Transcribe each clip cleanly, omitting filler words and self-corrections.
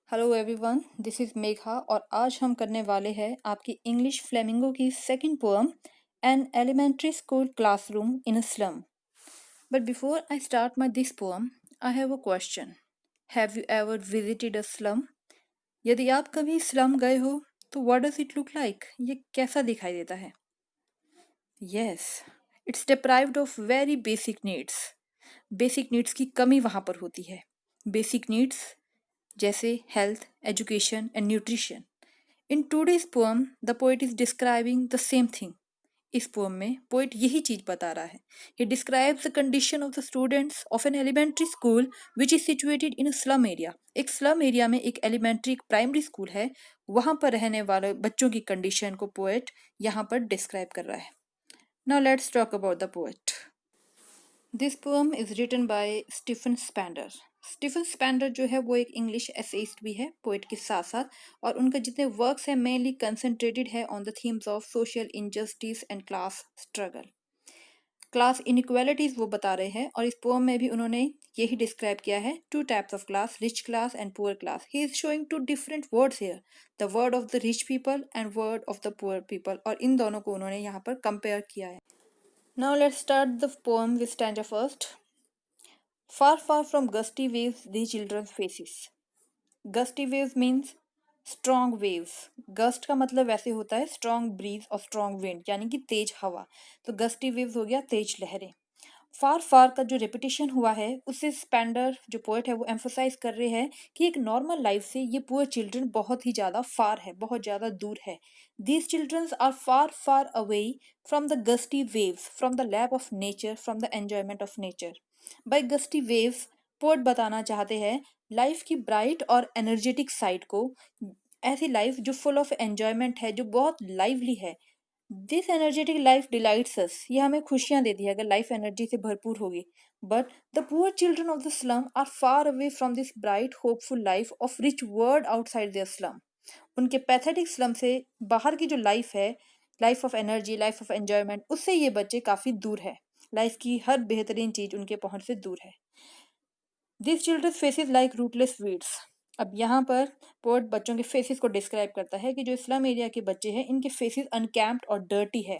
Hello everyone, this is Megha और आज हम करने वाले हैं आपकी इंग्लिश फ्लेमिंगो की second poem an elementary school classroom in a slum. But before I start my this poem I have a question. Have you ever visited a slum? यदि आप कभी स्लम गए हो तो what does it look like? ये कैसा दिखाई देता है? Yes, it's deprived of very basic needs. Basic needs की कमी वहाँ पर होती है। बेसिक नीड्स जैसे health, education and nutrition. In today's poem the poet is describing the same thing. इस पोएम में पोएट यही चीज बता रहा है। He describes the condition of the students of an elementary school which is situated in a slum area. एक slum area में एक एलिमेंट्री एक प्राइमरी स्कूल है, वहां पर रहने वाले बच्चों की कंडीशन को पोएट यहाँ पर डिस्क्राइब कर रहा है। Now let's talk about the poet. This poem is written by Stephen Spender. Stephen Spender जो है वो एक इंग्लिश एसेइस्ट भी है पोएट के साथ साथ, और उनके जितने वर्क्स हैं मेनली कंसंट्रेटेड है on the themes of social injustice and class struggle. Class inequalities वो बता रहे हैं, और इस पोएम में भी उन्होंने यही डिस्क्राइब किया है, two types of class, rich class and poor class. He is showing two different words here, the word of the rich people and word of the poor people, और इन दोनों को उन्होंने यहाँ पर कंपेयर किया है। Now let's start the poem with stanza first. Far, far from gusty waves, these children's faces. Gusty waves means strong waves. Gust का मतलब वैसे होता है strong breeze और strong wind, यानी कि तेज हवा। तो gusty waves हो गया तेज लहरें। फार फार का जो रेपिटेशन हुआ है उससे स्पेंडर जो पोएट है वो एम्फोसाइज कर रहे हैं कि एक नॉर्मल लाइफ से ये पुअर चिल्ड्रन बहुत ही ज़्यादा फार है, बहुत ज़्यादा दूर है। These childrens are far far away from the gusty waves, from the lap of nature, from the enjoyment of nature. By gusty waves poet बताना चाहते हैं लाइफ की ब्राइट और एनर्जेटिक साइड को, ऐसी लाइफ जो फुल ऑफ एंजॉयमेंट है, जो बहुत लाइवली है। दिस एनर्जेटिक लाइफ डिलाइट्स अस, ये हमें खुशियां देती है अगर लाइफ एनर्जी से भरपूर होगी। But the poor children of the slum are far away from this bright hopeful life of rich world outside their slum. उनके पैथेटिक स्लम से बाहर की जो लाइफ है, life of energy, life of enjoyment, उससे ये बच्चे काफी दूर है। लाइफ की हर बेहतरीन चीज उनके पहुंच से दूर है। This childrens faces like rootless weeds. अब यहाँ पर पोएट बच्चों के फेसेस को डिस्क्राइब करता है कि जो स्लम एरिया के बच्चे हैं इनके फेसेस अनकैम्प्ड और डर्टी है,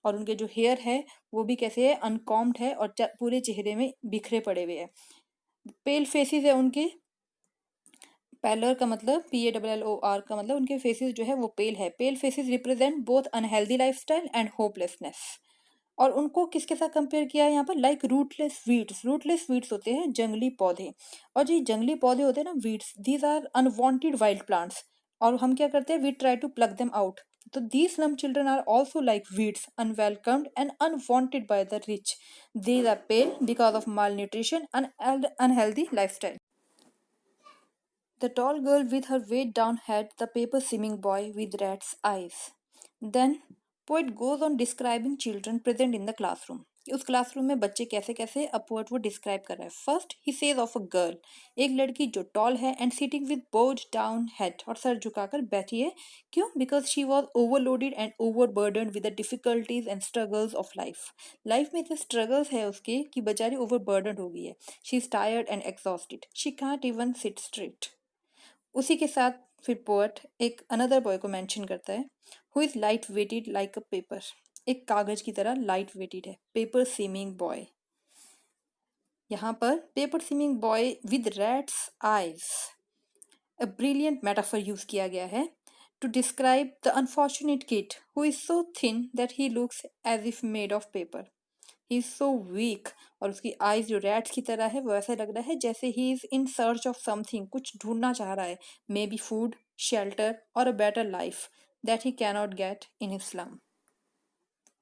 और उनके जो हेयर है वो भी कैसे है, अनकॉम्ड है, और पूरे चेहरे में बिखरे पड़े हुए हैं। पेल फेसेस है उनके। पेलर का मतलब PALLOR का मतलब उनके फेसेस जो है वो पेल है। Pale faces represent both unhealthy lifestyle and hopelessness. और उनको किसके साथ कंपेयर किया है यहाँ पर, like rootless weeds. Rootless weeds होते हैं जंगली पौधे, और जो जंगली पौधे होते हैं ना, weeds, these are unwanted wild plants. और हम क्या करते हैं, we try to plug them out. तो these slum children are also like weeds, unwelcomed and unwanted by the rich. These are pale because of malnutrition and unhealthy lifestyle. The tall girl with her weighed down head, the paper seeming boy with rat's eyes. Then, poet goes on describing children present in the classroom. कि उस classroom में बच्चे कैसे कैसे, अब poet वो describe कर रहा है। फर्स्ट ही सेज ऑफ अ गर्ल, एक लड़की जो टॉल है and sitting with bowed down head, और सर झुकाकर बैठी है। क्यों? Because she was overloaded and overburdened with the difficulties and struggles of life. Life में इतने स्ट्रगल्स है उसके कि बेचारी ओवरबर्डन्ड हो गई है। She is tired and exhausted, she can't even seat straight. उसी के साथ फिर पोएट एक अनदर बॉय को मेंशन करता है, who is light weighted like a paper, एक कागज की तरह लाइट वेटेड है, पेपर सीमिंग बॉय। यहाँ पर paper seeming boy with rats eyes, a brilliant metaphor use किया गया है to describe the unfortunate kid who is so thin that he looks as if made of paper. He is so weak, और उसकी eyes जो rats की तरह है वो ऐसा लग रहा है जैसे he is in search of something, कुछ ढूंढना चाह रहा है, मे बी फूड, शेल्टर और a better life that he cannot get in his slum.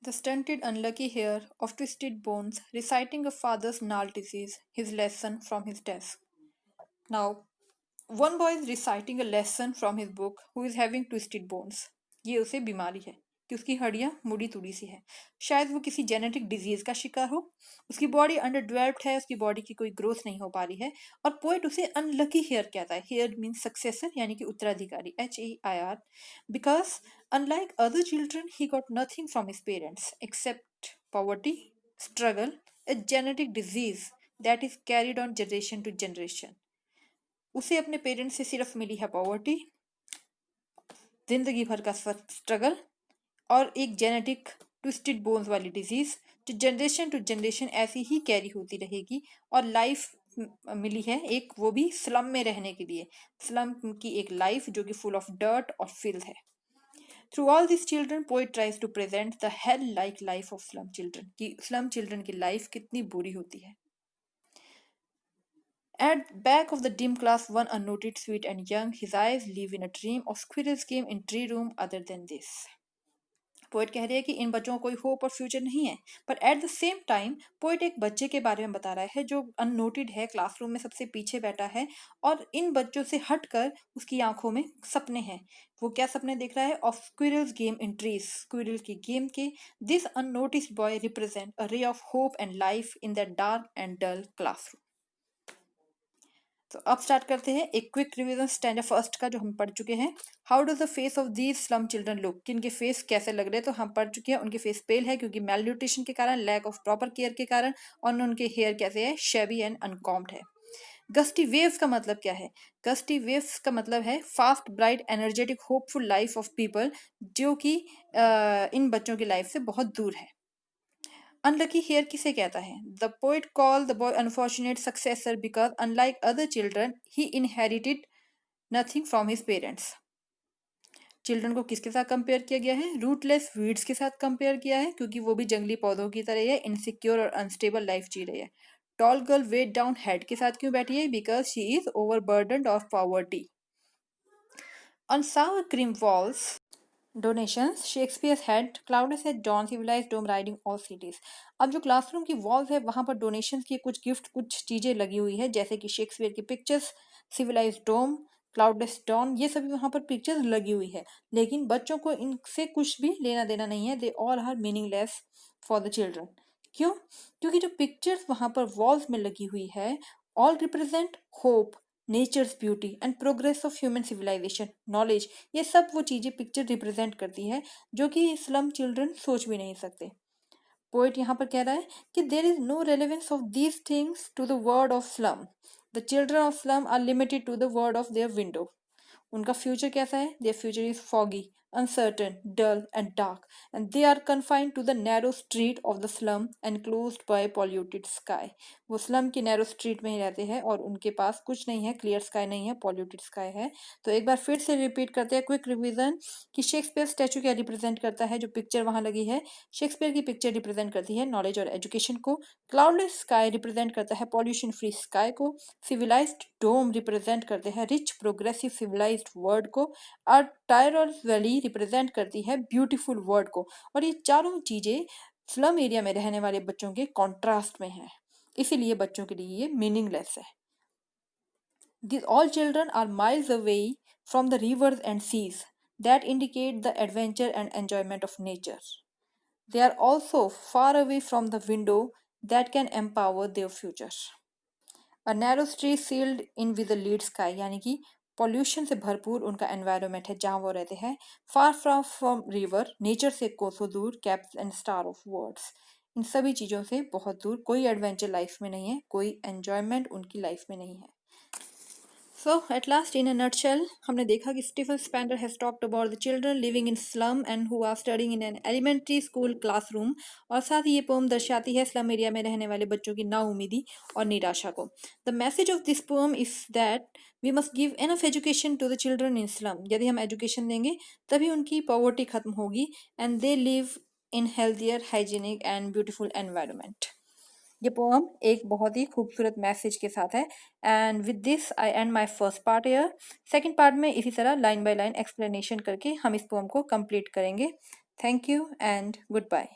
The stunted unlucky hair of twisted bones reciting a father's gnarled disease, his lesson from his desk. Now, one boy is reciting a lesson from his book who is having twisted bones. ये उसे बीमारी है कि उसकी हड्डियां मुड़ी तुड़ी सी है। शायद वो किसी जेनेटिक डिजीज का शिकार हो। उसकी बॉडी अंडर डेवलप्ड है, उसकी बॉडी की कोई ग्रोथ नहीं हो पा रही है, और पोएट उसे अनलकी हेयर कहता है। हेयर मीन्स सक्सेसर, यानी कि उत्तराधिकारी, HEIR। Because unlike other children he got nothing from his parents except poverty, struggle, a genetic disease that is carried on generation to generation. उसे अपने पेरेंट्स से सिर्फ मिली है पॉवर्टी, जिंदगी भर का स्ट्रगल और एक जेनेटिक ट्विस्टेड बोन्स वाली डिजीज जो जनरेशन टू जनरेशन ऐसी ही कैरी होती रहेगी। और लाइफ मिली है एक, वो भी स्लम में रहने के लिए, स्लम की एक लाइफ जो कि फुल ऑफ डर्ट और फिल्थ है। Through all this children poet tries to present the hell like life of slum children, कि स्लम चिल्ड्रन की लाइफ कितनी बुरी होती है। At back of the dim class, one unnoted, sweet and young, his eyes live in a dream of squirrels game in tree room other than this. Poet कह रही है कि इन बच्चों को कोई होप और फ्यूचर नहीं है, पर at the same time poet एक बच्चे के बारे में बता रहा है जो अननोटेड है, क्लासरूम में सबसे पीछे बैठा है और इन बच्चों से हटकर उसकी आंखों में सपने हैं। वो क्या सपने देख रहा है? Of squirrels game in trees, squirrel की गेम के। This unnoticed boy represent a ray of hope and life in that dark and dull classroom. तो अब स्टार्ट करते हैं एक क्विक रिवीजन स्टैंडर्ड फर्स्ट का जो हम पढ़ चुके हैं। How does the face of these slum children look, कि इनके फेस कैसे लग रहे हैं? तो हम पढ़ चुके हैं उनके फेस पेल है क्योंकि मेल न्यूट्रिशन के कारण, लैक ऑफ प्रॉपर केयर के कारण, और उनके हेयर कैसे है? शेबी एंड अनकॉम्ड है। गस्टी वेव्स का मतलब क्या है? गस्टी वेव्स का मतलब है fast bright energetic hopeful life of people, जो कि इन बच्चों की लाइफ से बहुत दूर है। अनलकी हेयर किसे कहता है? The poet call the boy unfortunate successor because unlike other children he inherited nothing from his parents. Children को किसके साथ कंपेयर किया गया है? रूटलेस वीड्स के साथ कंपेयर किया है क्योंकि वो भी जंगली पौधों की तरह है, इनसिक्योर और अनस्टेबल लाइफ जी रही है। Tall girl weighed down head के साथ क्यों बैठी है? Because she is overburdened of poverty. On sour cream walls donations, Shakespeare head cloudless had dawn civilised dome riding all cities. अब जो क्लासरूम की वॉल्स है वहां पर डोनेशंस की कुछ गिफ्ट, कुछ चीजें लगी हुई है, जैसे कि शेक्सपियर की पिक्चर्स, सिविलाइज डोम, क्लाउडस डॉन, ये सभी वहां पर पिक्चर्स लगी हुई है। लेकिन बच्चों को इनसे कुछ भी लेना देना नहीं है, they all are meaningless for the children. क्यों? क्योंकि जो पिक्चर्स वहां पर वॉल्स में लगी हुई है all represent hope, nature's beauty and progress of human civilization, knowledge, ये सब वो चीजें पिक्चर रिप्रेजेंट करती है जो कि स्लम चिल्ड्रन सोच भी नहीं सकते। पोइट यहाँ पर कह रहा है कि there is no relevance of these things to the word of slum, the children of slum are limited to the word of their window. उनका फ्यूचर कैसा है? Their future is foggy, uncertain, dull, and dark, and they are confined to the narrow street of the slum enclosed by polluted sky. वो slum की narrow street में ही रहते हैं और उनके पास कुछ नहीं है, क्लियर स्काई नहीं है, पॉल्यूटेड स्काई है। तो एक बार फिर से रिपीट करते हैं क्विक रिवीजन कि शेक्सपियर स्टैचू क्या रिप्रेजेंट करता है, जो पिक्चर वहां लगी है। शेक्सपियर की पिक्चर रिप्रेजेंट करती है नॉलेज और एजुकेशन को, क्लाउडलेस स्काई रिप्रेजेंट करता है पॉल्यूशन फ्री स्काई को, सिविलाइज्ड डोम रिप्रेजेंट करते हैं रिच प्रोग्रेसिव सिविलाइज्ड वर्ल्ड को, और टायरस वैली रिप्रेजेंट करती है ब्यूटीफुल वर्ल्ड को। और ये चारों चीजें स्लम एरिया में रहने वाले बच्चों के कॉन्ट्रास्ट में है, इसीलिए बच्चों के लिए ये मीनिंगलेस है। These all children are miles away from the rivers and seas that indicate the adventure and enjoyment of nature. They are also far away from the window that can empower their future. A narrow street sealed in with a lead sky, यानी कि pollution से भरपूर उनका environment है जहाँ वो रहते हैं। फार फ्रॉम रिवर, नेचर से कोसों दूर, caps and star of words, इन सभी चीज़ों से बहुत दूर, कोई एडवेंचर लाइफ में नहीं है, कोई एन्जॉयमेंट उनकी लाइफ में नहीं है। So at last, in a nutshell, हमने देखा कि Stephen Spender has talked about the children living in slum and who are studying in an elementary school classroom, और साथ ही ये पोम दर्शाती है स्लम एरिया में रहने वाले बच्चों की नाउमीदी और निराशा को। The message of this poem is that we must give enough education to the children in slum. यदि हम एजुकेशन देंगे तभी उनकी पॉवर्टी खत्म होगी and they live in healthier, hygienic and beautiful environment. ये पोम एक बहुत ही खूबसूरत मैसेज के साथ है। And with this I and my first part here. Second part में इसी तरह लाइन बाय लाइन एक्सप्लेनेशन करके हम इस पोम को कंप्लीट करेंगे। Thank you and good bye.